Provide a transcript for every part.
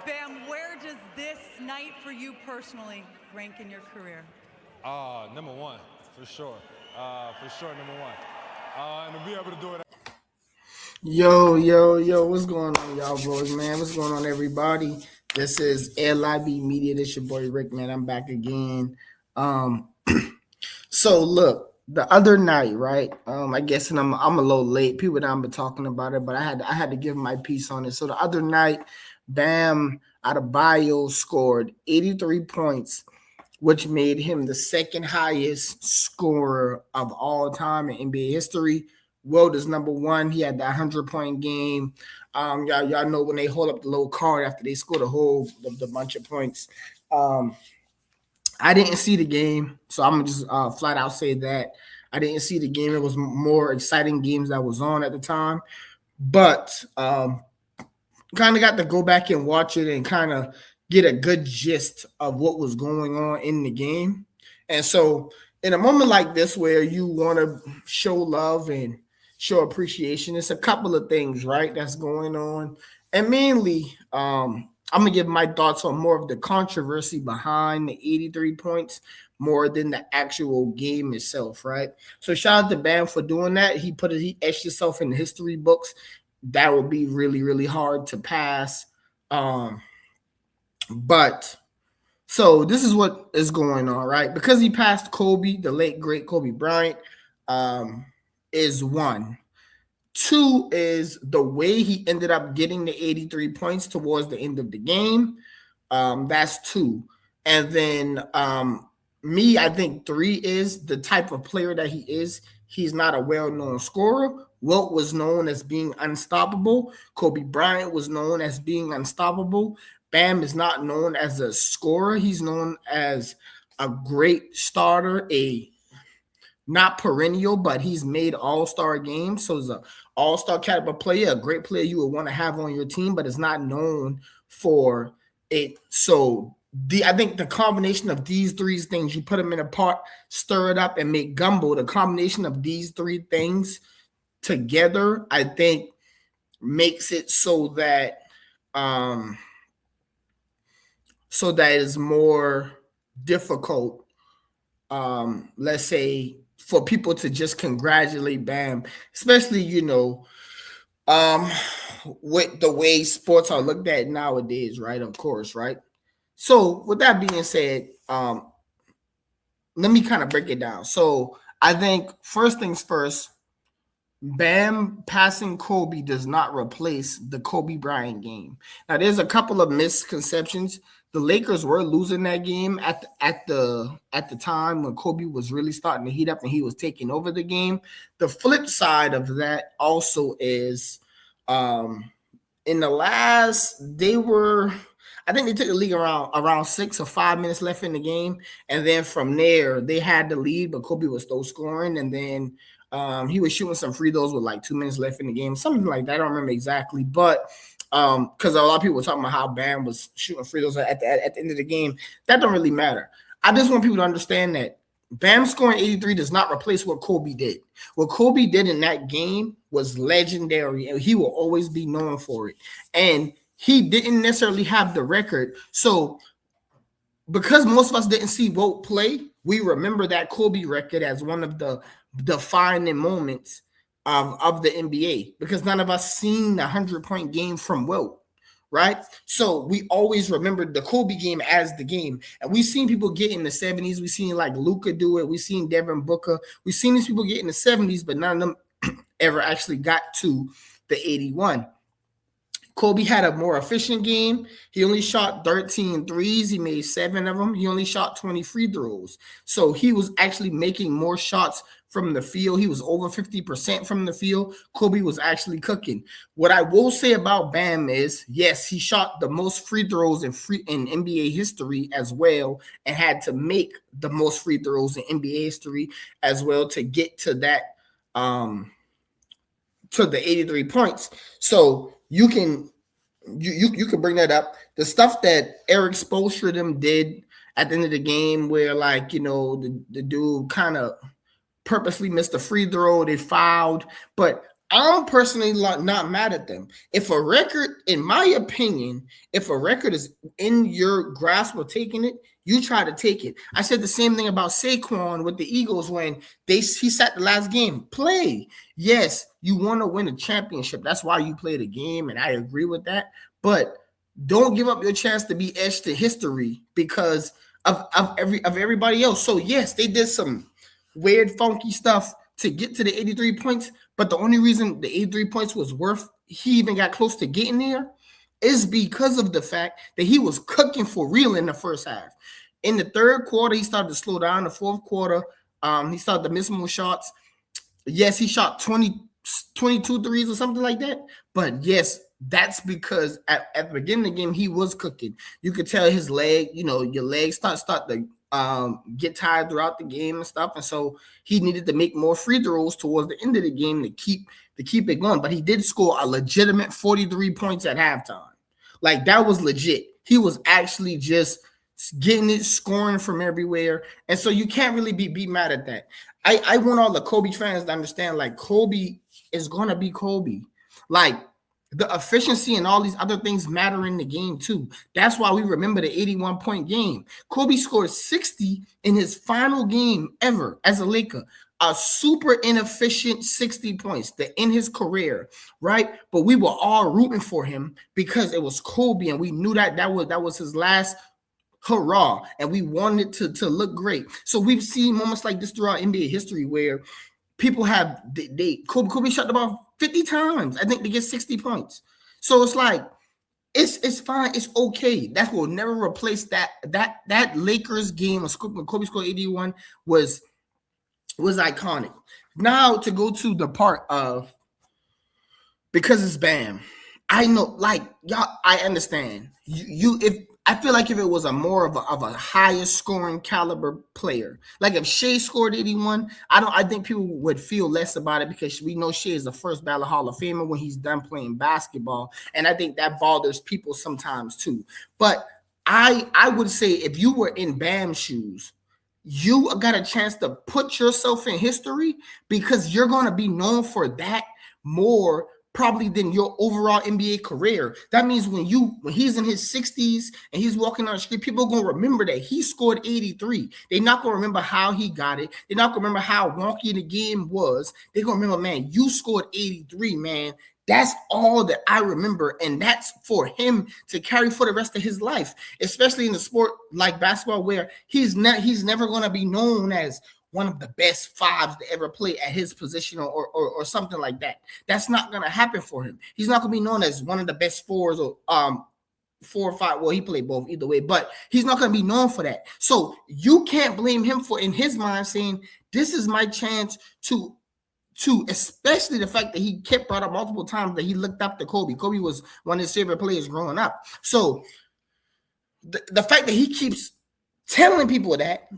Bam, where does this night for you personally rank in your career? Number one, for sure. For sure, number one. And to be able to do it. Yo, what's going on, y'all boys, man? What's going on, everybody? This is LIB Media. This your boy Rick, man. I'm back again. Um, so look, the other night, right? I guess and I'm a little late. People that been talking about it, but I had to give my piece on it. So the other night, Bam Adebayo scored 83 points, which made him the second highest scorer of all time in NBA history. Wilt is number one. He had that 100-point game. Y'all know when they hold up the little card after they scored the bunch of points. I didn't see the game, so I'm just flat out say that I didn't see the game. It was more exciting games that was on at the time, but kind of got to go back and watch it and kind of get a good gist of what was going on in the game. And so in a moment like this where you want to show love and show appreciation, it's a couple of things, right, that's going on. And mainly, I'm going to give my thoughts on more of the controversy behind the 83 points more than the actual game itself, right? So shout out to Bam for doing that. He etched himself in the history books. That would be really, really hard to pass. But so this is what is going on, right? Because he passed Kobe, the late great Kobe Bryant, is one. Two is the way he ended up getting the 83 points towards the end of the game. That's two. And then I think three is the type of player that he is. He's not a well-known scorer. Wilt was known as being unstoppable. Kobe Bryant was known as being unstoppable. Bam is not known as a scorer. He's known as a great starter, not perennial, but he's made all-star games. So he's an all-star caliber player, a great player you would want to have on your team, but is not known for it. So I think the combination of these three things, you put them in a pot, stir it up, and make gumbo. The combination of these three things together, I think, makes it so that it's more difficult, let's say, for people to just congratulate Bam, especially, with the way sports are looked at nowadays, right? Of course, right? So with that being said, let me kind of break it down. So I think first things first, Bam passing Kobe does not replace the Kobe Bryant game. Now, there's a couple of misconceptions. The Lakers were losing that game at the time when Kobe was really starting to heat up and he was taking over the game. The flip side of that also is, in the last, I think they took the league around 6 or 5 minutes left in the game, and then from there they had the lead, but Kobe was still scoring, and then he was shooting some free throws with like 2 minutes left in the game, something like that. I don't remember exactly, but because a lot of people were talking about how Bam was shooting free throws at the end of the game. That don't really matter. I just want people to understand that Bam scoring 83 does not replace what Kobe did. What Kobe did in that game was legendary, and he will always be known for it. And he didn't necessarily have the record. So because most of us didn't see Wilt play, we remember that Kobe record as one of the defining moments of the NBA, because none of us seen the 100-point game from Wilt, right? So we always remembered the Kobe game as the game. And we've seen people get in the 70s. We've seen like Luka do it. We've seen Devin Booker. We've seen these people get in the 70s, but none of them ever actually got to the 81. Kobe had a more efficient game. He only shot 13 threes. He made 7 of them. He only shot 20 free throws. So he was actually making more shots from the field. He was over 50% from the field. Kobe was actually cooking. What I will say about Bam is, yes, he shot the most free throws in NBA history as well, and had to make the most free throws in NBA history as well to get to that, to the 83 points. So you can bring that up. The stuff that Eric Spoelstra them did at the end of the game, where the dude kind of purposely missed a free throw, they fouled, but I'm personally not mad at them. If a record, in my opinion, if a record is in your grasp of taking it, you try to take it. I said the same thing about Saquon with the Eagles when he sat the last game. Play. Yes, you want to win a championship. That's why you play the game, and I agree with that. But don't give up your chance to be etched to history because of everybody else. So yes, they did some weird, funky stuff to get to the 83 points. But the only reason the 83 points was worth he even got close to getting there is because of the fact that he was cooking for real in the first half. In the third quarter, he started to slow down. The fourth quarter, he started to miss more shots. Yes, he shot 22 threes or something like that. But yes, that's because at the beginning of the game, he was cooking. You could tell his leg, your legs start to get tired throughout the game and stuff. And so he needed to make more free throws towards the end of the game to keep it going. But he did score a legitimate 43 points at halftime. Like, that was legit. He was actually just getting it, scoring from everywhere. And so you can't really be mad at that. I want all the Kobe fans to understand, like, Kobe is going to be Kobe. Like, the efficiency and all these other things matter in the game too. That's why we remember the 81-point game. Kobe scored 60 in his final game ever as a Laker. A super inefficient 60 points in his career, right? But we were all rooting for him because it was Kobe, and we knew that was his last hurrah, and we wanted to look great. So we've seen moments like this throughout NBA history where people have Kobe shot the ball 50 times, I think, to get 60 points. So it's like, it's fine, it's okay. That will never replace that Lakers game when Kobe scored 81 was iconic. Now to go to the part of, because it's Bam. I know, like, y'all, I understand. I feel like if it was a more of a higher scoring caliber player, like if Shea scored 81, I think people would feel less about it because we know Shea is the first ballot Hall of Famer when he's done playing basketball, and I think that bothers people sometimes too. But I would say if you were in Bam's shoes, you got a chance to put yourself in history because you're going to be known for that more probably than your overall NBA career. That means when he's in his 60s and he's walking down the street, people are going to remember that he scored 83. They're not going to remember how he got it. They're not going to remember how wonky the game was. They're going to remember, man, you scored 83, man. That's all that I remember, and that's for him to carry for the rest of his life, especially in a sport like basketball where he's never going to be known as one of the best fives to ever play at his position or something like that. That's not going to happen for him. He's not going to be known as one of the best fours or 4 or 5. Well, he played both either way, but he's not going to be known for that. So you can't blame him for, in his mind, saying, this is my chance to especially the fact that he kept brought up multiple times that he looked up to Kobe. Kobe was one of his favorite players growing up. So the fact that he keeps telling people that,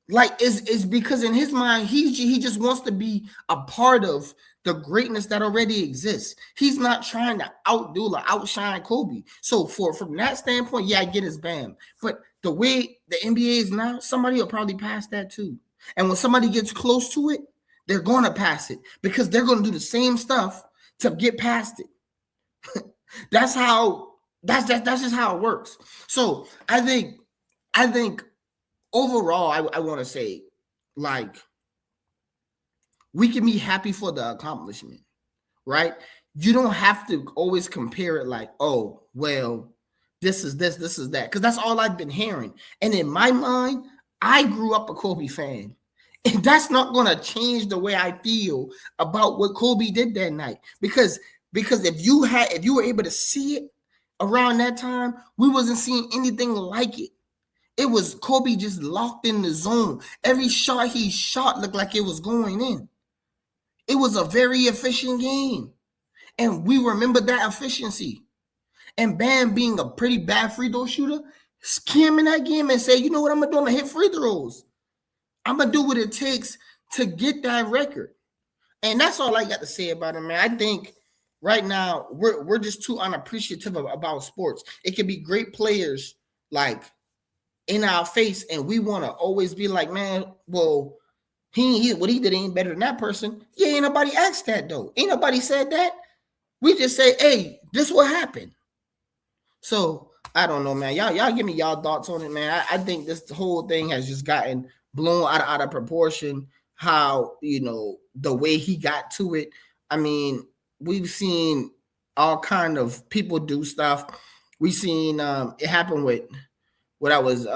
like, is because in his mind, he just wants to be a part of the greatness that already exists. He's not trying to outdo or outshine Kobe. So from that standpoint, yeah, I get his Bam. But the way the NBA is now, somebody will probably pass that too. And when somebody gets close to it, they're going to pass it because they're going to do the same stuff to get past it. That's just how it works. So I think overall, I want to say, like, we can be happy for the accomplishment, right? You don't have to always compare it like, oh, well, this is this is that, because that's all I've been hearing. And in my mind, I grew up a Kobe fan. And that's not going to change the way I feel about what Kobe did that night. Because if you were able to see it around that time, we wasn't seeing anything like it. It was Kobe just locked in the zone. Every shot he shot looked like it was going in. It was a very efficient game. And we remember that efficiency. And Bam being a pretty bad free throw shooter, came in that game and said, you know what I'm going to do? I'm going to hit free throws. I'm going to do what it takes to get that record. And that's all I got to say about it, man. I think right now we're just too unappreciative about sports. It can be great players, like, in our face, and we want to always be like, man, well, What he did ain't better than that person. Yeah, ain't nobody asked that though. Ain't nobody said that. We just say, hey, this what happened. So I don't know, man. Y'all give me y'all thoughts on it, man. I think this whole thing has just gotten blown out of proportion. How, the way he got to it. I mean, we've seen all kind of people do stuff. We seen it happen with what I was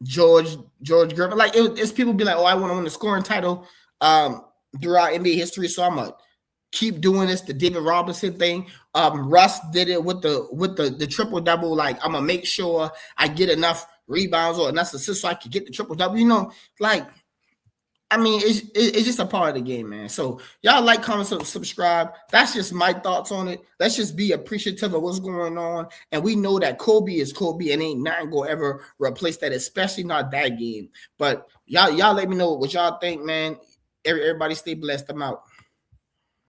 George Gervin. Like it's people be like, oh, I want to win the scoring title throughout NBA history, so I'm gonna keep doing this. The David Robinson thing. Russ did it with the triple double. Like I'm gonna make sure I get enough rebounds or enough assists so I can get the triple double. Like I mean, it's just a part of the game, man. So y'all like, comment, subscribe. That's just my thoughts on it. Let's just be appreciative of what's going on. And we know that Kobe is Kobe and ain't nothing gonna ever replace that, especially not that game. But y'all let me know what y'all think, man. Everybody stay blessed. I'm out.